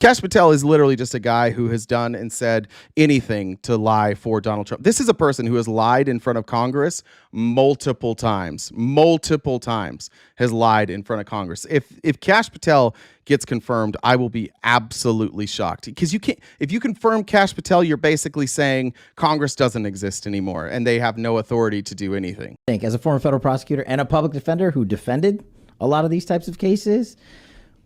Kash Patel is literally just a guy who has done and said anything to lie for Donald Trump. This is a person who has lied in front of Congress multiple times, has lied in front of Congress. If Kash Patel gets confirmed, I will be absolutely shocked, because you can't. If you confirm Kash Patel, you're basically saying Congress doesn't exist anymore and they have no authority to do anything. I think as a former federal prosecutor and a public defender who defended a lot of these types of cases,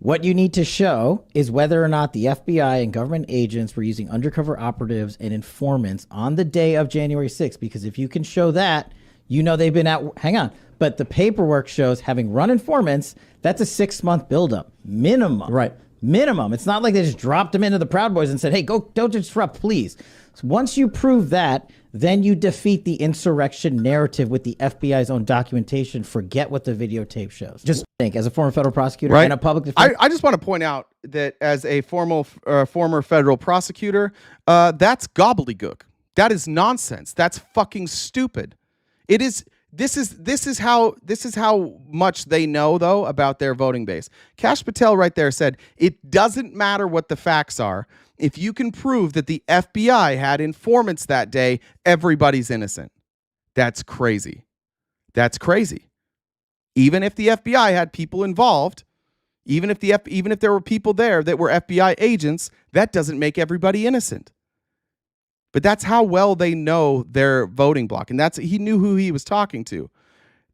what you need to show is whether or not the FBI and government agents were using undercover operatives and informants on the day of January 6th. Because if you can show that, you know they've been out. Hang on. But the paperwork shows having run informants, that's a 6-month buildup. Minimum. Right. Minimum. It's not like they just dropped them into the Proud Boys and said, hey, go, don't disrupt, please. So once you prove that, then you defeat the insurrection narrative with the FBI's own documentation. Forget what the videotape shows. Just think, as a former federal prosecutor and a public defender. I just want to point out that as a former federal prosecutor, that's gobbledygook. That is nonsense. That's fucking stupid. It is. This is how much they know, though, about their voting base. Kash Patel right there said it doesn't matter what the facts are. If you can prove that the FBI had informants that day, everybody's innocent. That's crazy. That's crazy. Even if the FBI had people involved, even if there were people there that were FBI agents, that doesn't make everybody innocent. But that's how well they know their voting bloc, and he knew who he was talking to.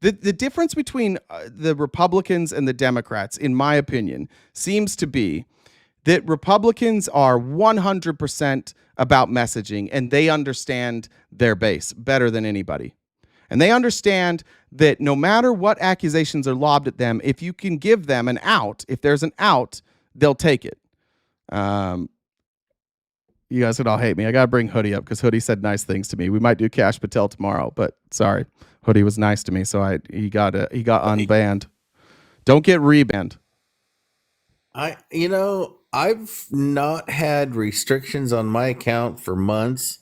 The difference between the Republicans and the Democrats, in my opinion, seems to be that Republicans are 100% about messaging, and they understand their base better than anybody. And they understand that no matter what accusations are lobbed at them, if you can give them an out, if there's an out, they'll take it. You guys could all hate me. I got to bring Hoodie up because Hoodie said nice things to me. We might do Kash Patel tomorrow, but sorry. Hoodie was nice to me, so he got unbanned. Don't get rebanned. I've not had restrictions on my account for months.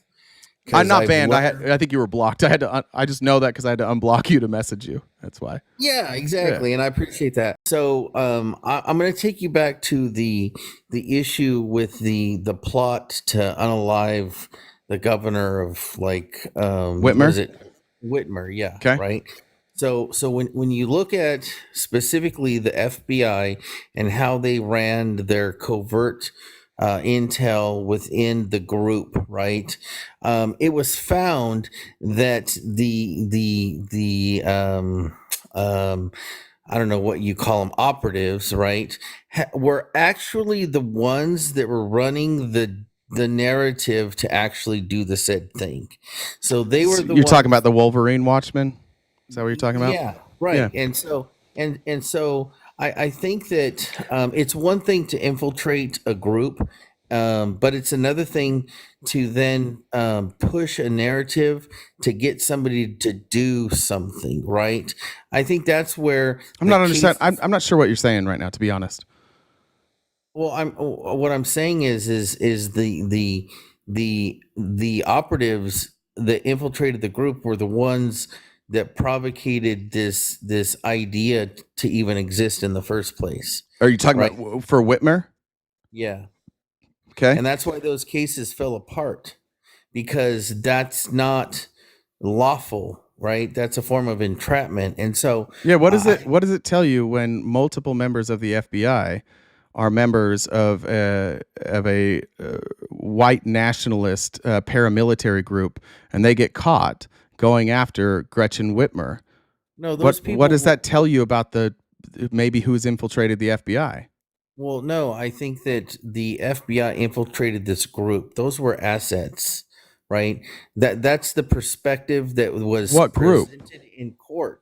I'm not banned. I think you were blocked. I just know that because I had to unblock you to message you. That's why. Yeah, exactly, and I appreciate that. So, I'm going to take you back to the issue with the plot to unalive the governor of Whitmer. What is it? Whitmer, yeah. Okay. Right. So when you look at specifically the FBI and how they ran their covert intel within the group, right? It was found that the I don't know what you call them, operatives, right? Were actually the ones that were running the narrative to actually do the said thing. So they were the You're talking about the Wolverine Watchmen? Is that what you're talking about? Yeah, right. Yeah. And so I think that it's one thing to infiltrate a group, but it's another thing to then push a narrative to get somebody to do something, right? I think that's where I'm not sure what you're saying right now, to be honest. Well, what I'm saying is the operatives that infiltrated the group were the ones that provocated this idea to even exist in the first place. Are you talking about for Whitmer? Yeah. Okay. And that's why those cases fell apart, because that's not lawful, right? That's a form of entrapment. And so what does it tell you when multiple members of the FBI are members of a white nationalist paramilitary group, and they get caught going after Gretchen Whitmer? No, those people. What does that tell you about maybe who's infiltrated the FBI? Well, no, I think that the FBI infiltrated this group. Those were assets, right? That's the perspective that was What group? presented in court.